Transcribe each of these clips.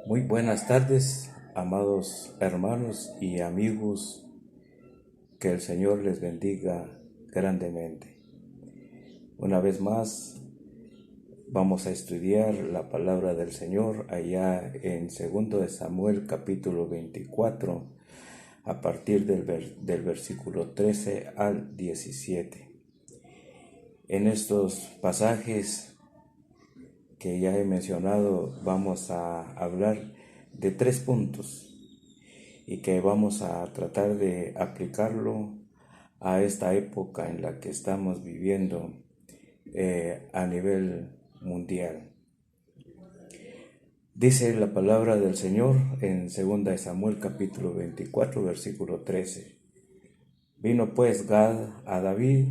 Muy buenas tardes, amados hermanos y amigos, que el Señor les bendiga grandemente. Una vez más, vamos a estudiar la palabra del Señor allá en 2 de Samuel capítulo 24, a partir del versículo 13 al 17. En estos pasajes que ya he mencionado, vamos a hablar de 3 puntos y que vamos a tratar de aplicarlo a esta época en la que estamos viviendo a nivel mundial. Dice la palabra del Señor en 2 de Samuel capítulo 24, versículo 13. Vino pues Gad a David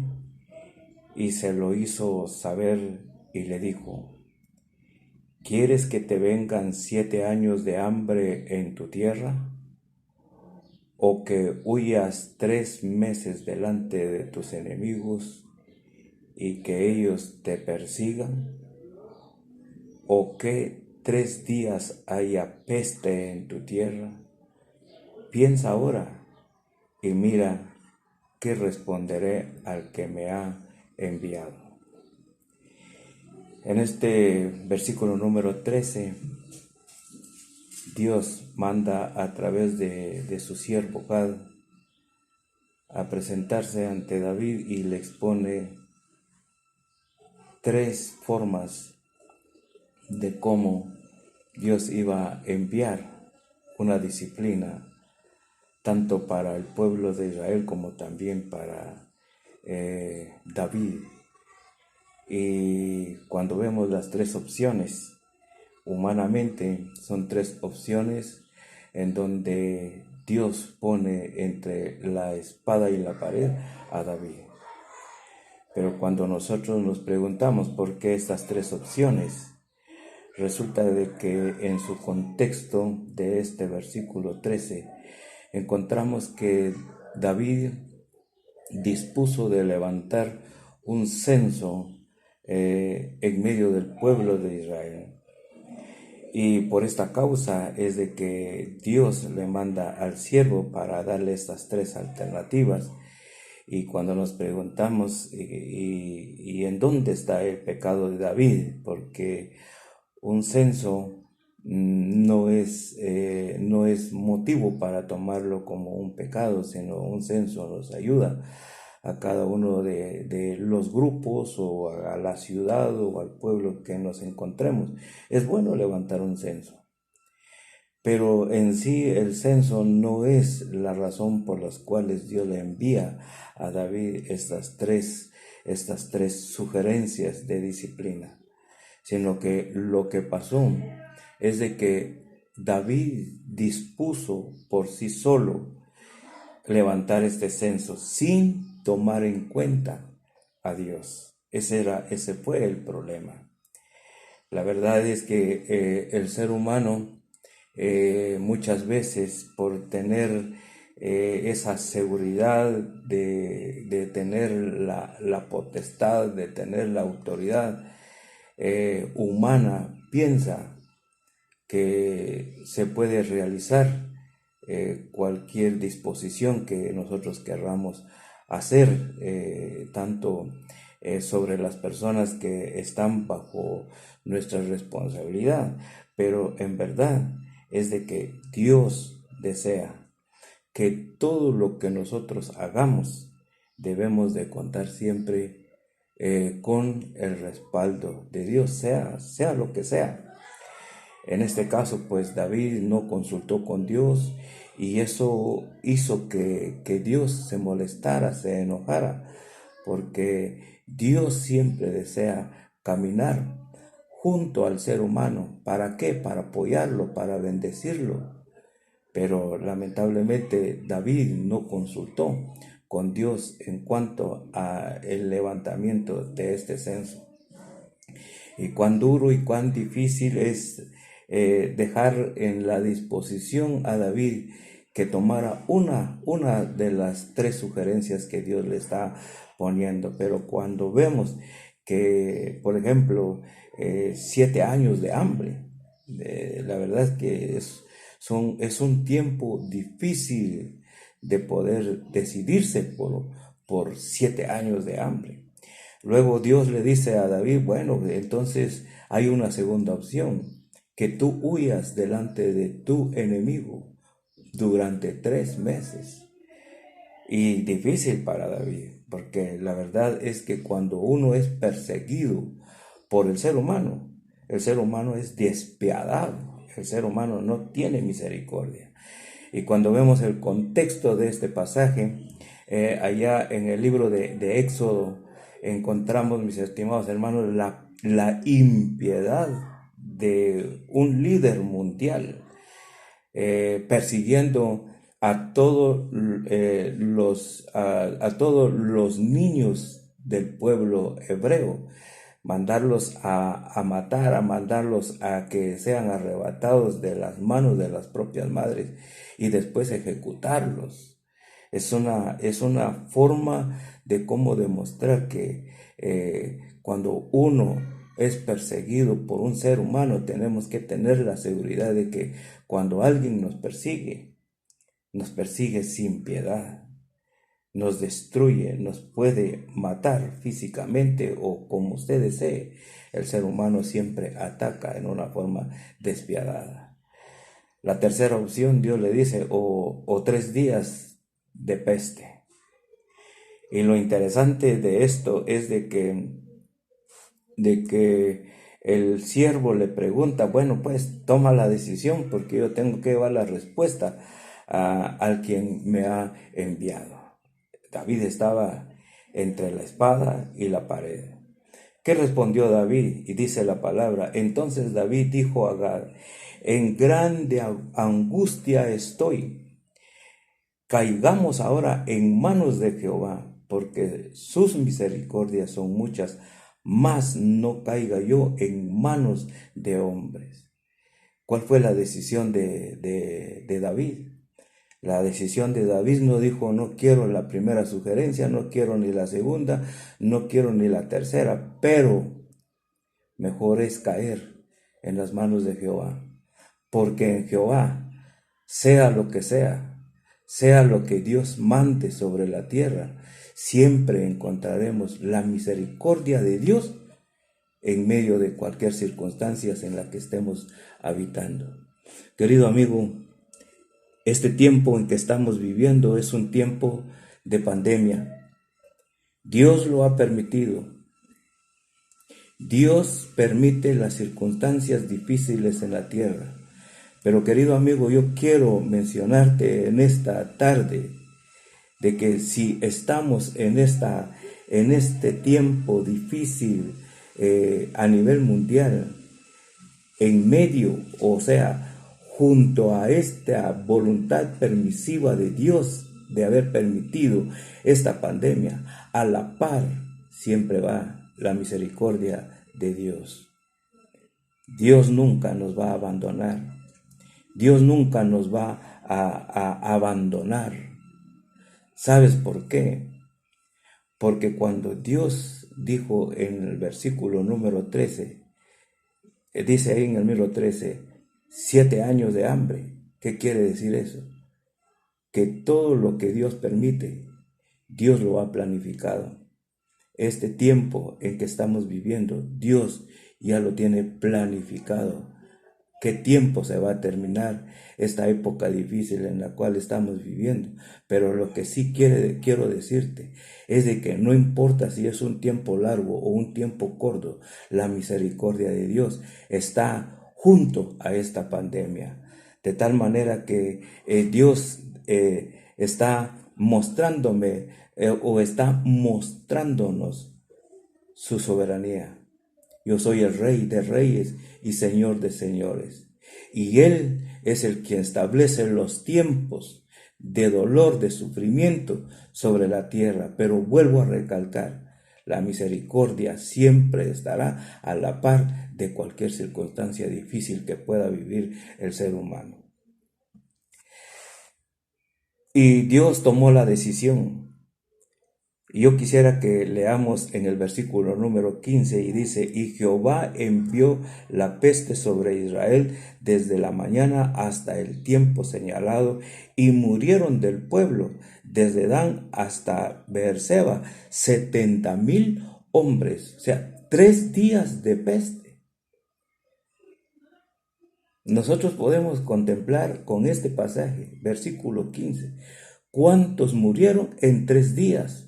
y se lo hizo saber y le dijo: ¿Quieres que te vengan 7 años de hambre en tu tierra? ¿O que huyas 3 meses delante de tus enemigos y que ellos te persigan? ¿O que 3 días haya peste en tu tierra? Piensa ahora y mira qué responderé al que me ha enviado. En este versículo número 13, Dios manda a través de su siervo Gad a presentarse ante David y le expone 3 formas de cómo Dios iba a enviar una disciplina tanto para el pueblo de Israel como también para David. Y cuando vemos las 3 opciones, humanamente son 3 opciones en donde Dios pone entre la espada y la pared a David. Pero cuando nosotros nos preguntamos por qué estas 3 opciones, resulta de que en su contexto de este versículo 13 encontramos que David dispuso de levantar un censo en medio del pueblo de Israel. Y por esta causa es de que Dios le manda al siervo para darle estas 3 alternativas. Y cuando nos preguntamos, ¿y en dónde está el pecado de David? Porque un censo no es motivo para tomarlo como un pecado, sino un censo nos ayuda a cada uno de los grupos o a la ciudad o al pueblo que nos encontremos. Es bueno levantar un censo, pero en sí el censo no es la razón por las cuales Dios le envía a David estas tres sugerencias de disciplina, sino que lo que pasó es de que David dispuso por sí solo levantar este censo sin tomar en cuenta a Dios. Ese fue el problema. La verdad es que el ser humano muchas veces, por tener esa seguridad de tener la potestad, de tener la autoridad humana, piensa que se puede realizar cualquier disposición que nosotros querramos hacer, tanto sobre las personas que están bajo nuestra responsabilidad, pero en verdad es de que Dios desea que todo lo que nosotros hagamos debemos de contar siempre con el respaldo de Dios, sea lo que sea. En este caso, pues David no consultó con Dios y eso hizo que Dios se molestara, se enojara, porque Dios siempre desea caminar junto al ser humano. ¿Para qué? Para apoyarlo, para bendecirlo. Pero lamentablemente David no consultó con Dios en cuanto a el levantamiento de este censo. Y cuán duro y cuán difícil es dejar en la disposición a David que tomara una de las 3 sugerencias que Dios le está poniendo. Pero cuando vemos que, por ejemplo, 7 años de hambre, La verdad es que es un tiempo difícil de poder decidirse por 7 años de hambre. Luego Dios le dice a David, bueno, entonces hay una segunda opción, que tú huyas delante de tu enemigo durante 3 meses. Y difícil para David, porque la verdad es que cuando uno es perseguido por el ser humano es despiadado, el ser humano no tiene misericordia. Y cuando vemos el contexto de este pasaje, allá en el libro de Éxodo, encontramos, mis estimados hermanos, la impiedad de un líder mundial, persiguiendo a todos los niños del pueblo hebreo, mandarlos a matar, a mandarlos a que sean arrebatados de las manos de las propias madres y después ejecutarlos. Es una forma de cómo demostrar que cuando uno es perseguido por un ser humano, tenemos que tener la seguridad de que cuando alguien nos persigue sin piedad, nos destruye, nos puede matar físicamente o como usted desee. El ser humano siempre ataca en una forma despiadada. La tercera opción, Dios le dice, o 3 días de peste. Y lo interesante de esto es de que el siervo le pregunta, bueno, pues toma la decisión porque yo tengo que llevar la respuesta al quien me ha enviado. David estaba entre la espada y la pared. ¿Qué respondió David? Y dice la palabra, entonces David dijo a Gad, en grande angustia estoy. Caigamos ahora en manos de Jehová, porque sus misericordias son muchas, mas no caiga yo en manos de hombres. ¿Cuál fue la decisión de David? La decisión de David no dijo, no quiero la primera sugerencia, no quiero ni la segunda, no quiero ni la tercera, pero mejor es caer en las manos de Jehová, porque en Jehová, sea lo que Dios mande sobre la tierra, siempre encontraremos la misericordia de Dios en medio de cualquier circunstancia en la que estemos habitando. Querido amigo, este tiempo en que estamos viviendo es un tiempo de pandemia. Dios lo ha permitido. Dios permite las circunstancias difíciles en la tierra. Pero querido amigo, yo quiero mencionarte en esta tarde de que si estamos en este tiempo difícil a nivel mundial, en medio, o sea, junto a esta voluntad permisiva de Dios de haber permitido esta pandemia, a la par siempre va la misericordia de Dios. Dios nunca nos va a abandonar. Dios nunca nos va a abandonar. ¿Sabes por qué? Porque cuando Dios dijo en el versículo número 13, dice ahí en el número 13, 7 años de hambre. ¿Qué quiere decir eso? Que todo lo que Dios permite, Dios lo ha planificado. Este tiempo en que estamos viviendo, Dios ya lo tiene planificado. ¿Qué tiempo se va a terminar esta época difícil en la cual estamos viviendo? Pero lo que sí quiero decirte es de que no importa si es un tiempo largo o un tiempo corto, la misericordia de Dios está junto a esta pandemia. De tal manera que Dios está mostrándome o está mostrándonos su soberanía. Yo soy el Rey de Reyes y Señor de Señores. Y Él es el quien establece los tiempos de dolor, de sufrimiento sobre la tierra. Pero vuelvo a recalcar, la misericordia siempre estará a la par de cualquier circunstancia difícil que pueda vivir el ser humano. Y Dios tomó la decisión. Y yo quisiera que leamos en el versículo número 15 y dice, y Jehová envió la peste sobre Israel desde la mañana hasta el tiempo señalado, y murieron del pueblo desde Dan hasta Beerseba 70,000 hombres, o sea, 3 días de peste. Nosotros podemos contemplar con este pasaje, versículo 15, cuántos murieron en 3 días.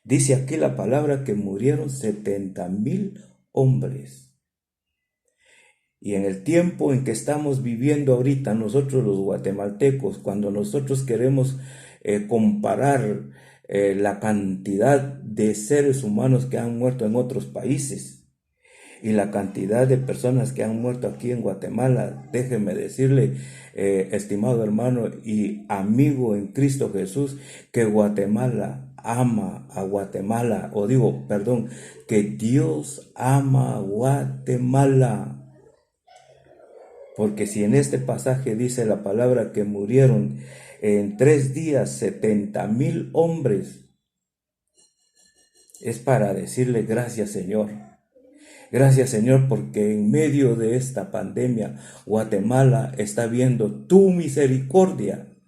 Dice aquí la palabra que murieron 70,000 hombres. Y en el tiempo en que estamos viviendo ahorita nosotros los guatemaltecos, cuando nosotros queremos comparar la cantidad de seres humanos que han muerto en otros países y la cantidad de personas que han muerto aquí en Guatemala, déjeme decirle, estimado hermano y amigo en Cristo Jesús, que Guatemala ama a Guatemala, que Dios ama a Guatemala. Porque si en este pasaje dice la palabra que murieron en 3 días 70,000 hombres, es para decirle gracias, Señor. Gracias, Señor, porque en medio de esta pandemia, Guatemala está viendo tu misericordia.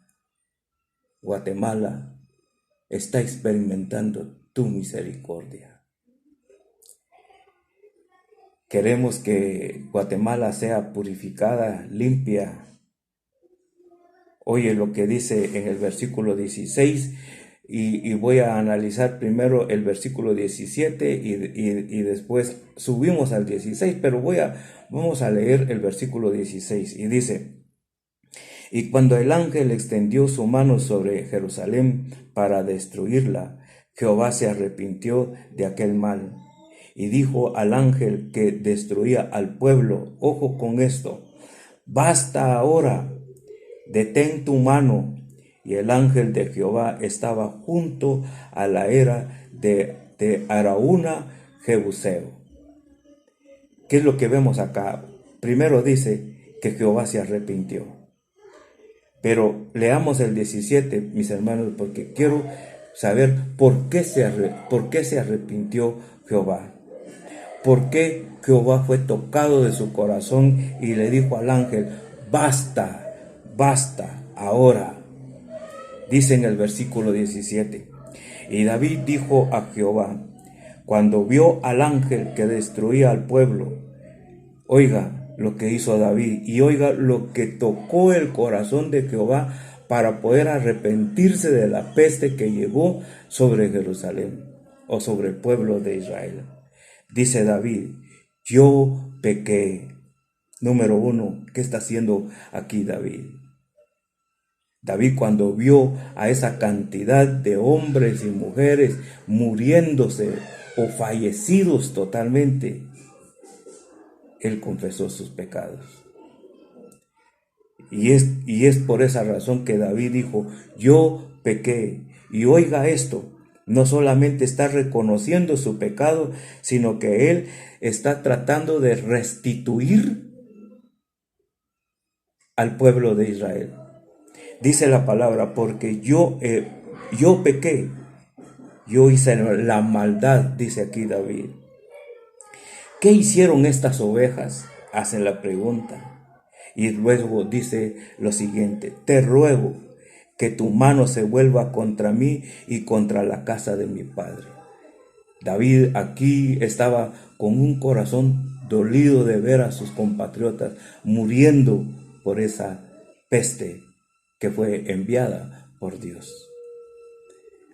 Guatemala está experimentando tu misericordia. Queremos que Guatemala sea purificada, limpia. Oye lo que dice en el versículo 16 y voy a analizar primero el versículo 17 y después subimos al 16, pero vamos a leer el versículo 16 y dice, y cuando el ángel extendió su mano sobre Jerusalén para destruirla, Jehová se arrepintió de aquel mal y dijo al ángel que destruía al pueblo, ojo con esto, basta ahora, detén tu mano. Y el ángel de Jehová estaba junto a la era de Araúna Jebuseo. ¿Qué es lo que vemos acá? Primero dice que Jehová se arrepintió. Pero leamos el 17, mis hermanos, porque quiero saber por qué se arrepintió Jehová. ¿Por qué Jehová fue tocado de su corazón y le dijo al ángel, basta, basta, ahora? Dice en el versículo 17, y David dijo a Jehová, cuando vio al ángel que destruía al pueblo, oiga lo que hizo David y oiga lo que tocó el corazón de Jehová para poder arrepentirse de la peste que llegó sobre Jerusalén o sobre el pueblo de Israel. Dice David, yo pequé. Número 1, ¿qué está haciendo aquí David? David, cuando vio a esa cantidad de hombres y mujeres muriéndose o fallecidos totalmente, él confesó sus pecados. Y es por esa razón que David dijo, yo pequé. Y oiga esto, no solamente está reconociendo su pecado, sino que él está tratando de restituir al pueblo de Israel. Dice la palabra, porque yo pequé, yo hice la maldad, dice aquí David. ¿Qué hicieron estas ovejas? Hacen la pregunta. Y luego dice lo siguiente, te ruego que tu mano se vuelva contra mí y contra la casa de mi padre. David aquí estaba con un corazón dolido de ver a sus compatriotas muriendo por esa peste que fue enviada por Dios.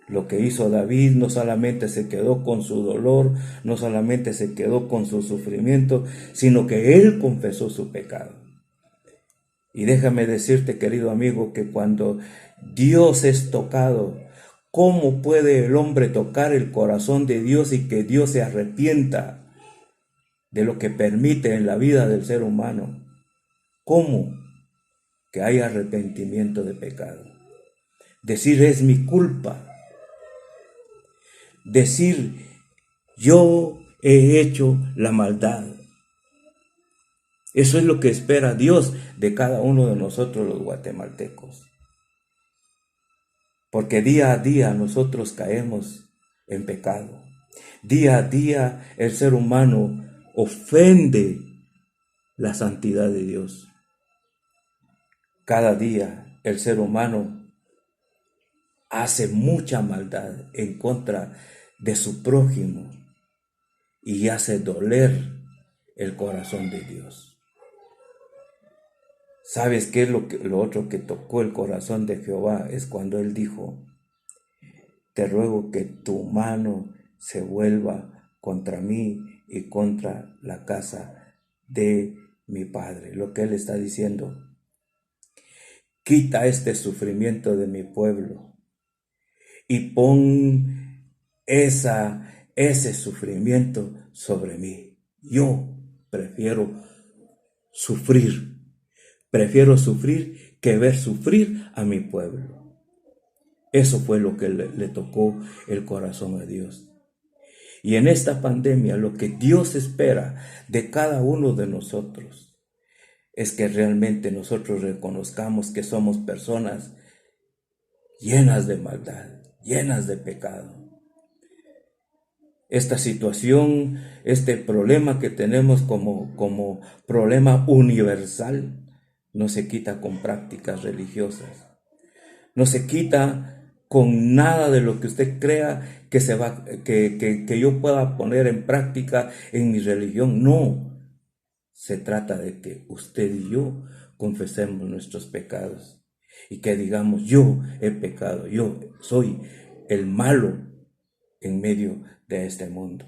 Lo que hizo David no solamente se quedó con su dolor, no solamente se quedó con su sufrimiento, sino que él confesó su pecado. Y déjame decirte, querido amigo, que cuando Dios es tocado, ¿cómo puede el hombre tocar el corazón de Dios y que Dios se arrepienta de lo que permite en la vida del ser humano? ¿Cómo? Que haya arrepentimiento de pecado. Decir es mi culpa. Decir yo he hecho la maldad. Eso es lo que espera Dios de cada uno de nosotros los guatemaltecos. Porque día a día nosotros caemos en pecado. Día a día el ser humano ofende la santidad de Dios. Cada día el ser humano hace mucha maldad en contra de su prójimo y hace doler el corazón de Dios. ¿Sabes qué es lo otro que tocó el corazón de Jehová? Es cuando él dijo: te ruego que tu mano se vuelva contra mí y contra la casa de mi padre. Lo que él está diciendo: quita este sufrimiento de mi pueblo y pon ese sufrimiento sobre mí. Yo prefiero sufrir que ver sufrir a mi pueblo. Eso fue lo que le tocó el corazón a Dios. Y en esta pandemia lo que Dios espera de cada uno de nosotros es que realmente nosotros reconozcamos que somos personas llenas de maldad, llenas de pecado. Esta situación, este problema que tenemos como problema universal, no se quita con prácticas religiosas. No se quita con nada de lo que usted crea que yo pueda poner en práctica en mi religión. No. Se trata de que usted y yo confesemos nuestros pecados y que digamos: yo he pecado, yo soy el malo en medio de este mundo.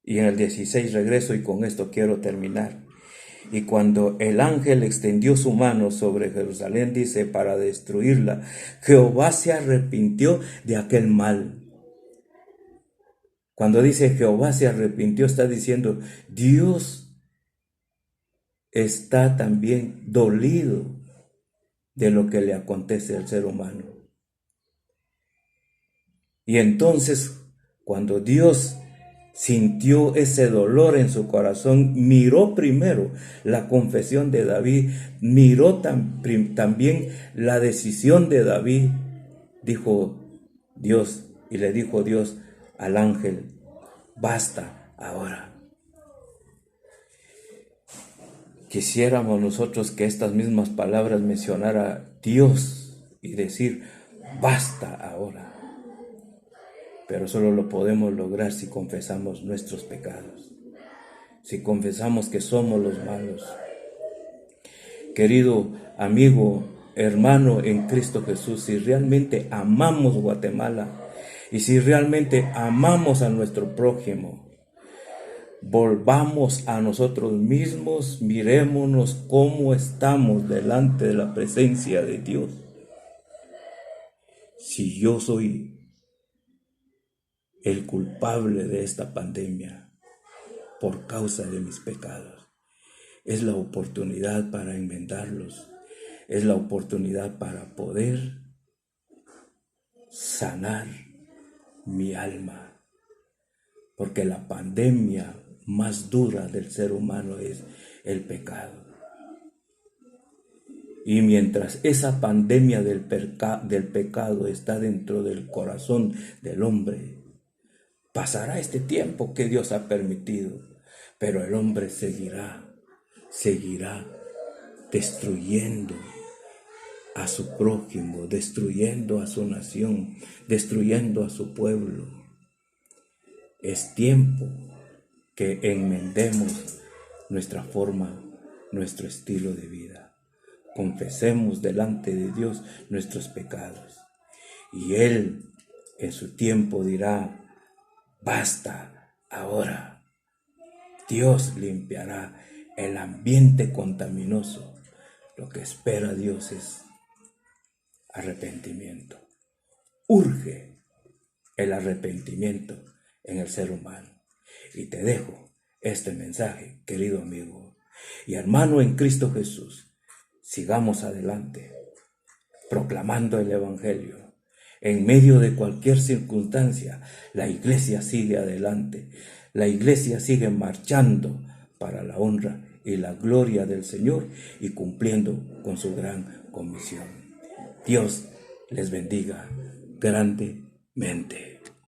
Y en el 16 regreso, y con esto quiero terminar. Y cuando el ángel extendió su mano sobre Jerusalén, dice, para destruirla, Jehová se arrepintió de aquel mal. Cuando dice Jehová se arrepintió, está diciendo Dios está también dolido de lo que le acontece al ser humano. Y entonces, cuando Dios sintió ese dolor en su corazón, miró primero la confesión de David, miró también la decisión de David. Dijo Dios, y le dijo Dios al ángel: basta ahora. Quisiéramos nosotros que estas mismas palabras mencionara Dios y decir: basta ahora. Pero solo lo podemos lograr si confesamos nuestros pecados, si confesamos que somos los malos. Querido amigo, hermano en Cristo Jesús, si realmente amamos Guatemala y si realmente amamos a nuestro prójimo, volvamos a nosotros mismos, mirémonos cómo estamos delante de la presencia de Dios. Si yo soy el culpable de esta pandemia por causa de mis pecados, es la oportunidad para enmendarlos, es la oportunidad para poder sanar mi alma, porque la pandemia más dura del ser humano es el pecado. Y mientras esa pandemia del pecado está dentro del corazón del hombre, pasará este tiempo que Dios ha permitido, pero el hombre seguirá destruyendo a su prójimo, destruyendo a su nación, destruyendo a su pueblo. Es tiempo que enmendemos nuestra forma, nuestro estilo de vida. Confesemos delante de Dios nuestros pecados. Y Él en su tiempo dirá: basta ahora. Dios limpiará el ambiente contaminoso. Lo que espera Dios es arrepentimiento. Urge el arrepentimiento en el ser humano. Y te dejo este mensaje, querido amigo y hermano en Cristo Jesús. Sigamos adelante, proclamando el Evangelio. En medio de cualquier circunstancia, la iglesia sigue adelante. La iglesia sigue marchando para la honra y la gloria del Señor y cumpliendo con su gran comisión. Dios les bendiga grandemente.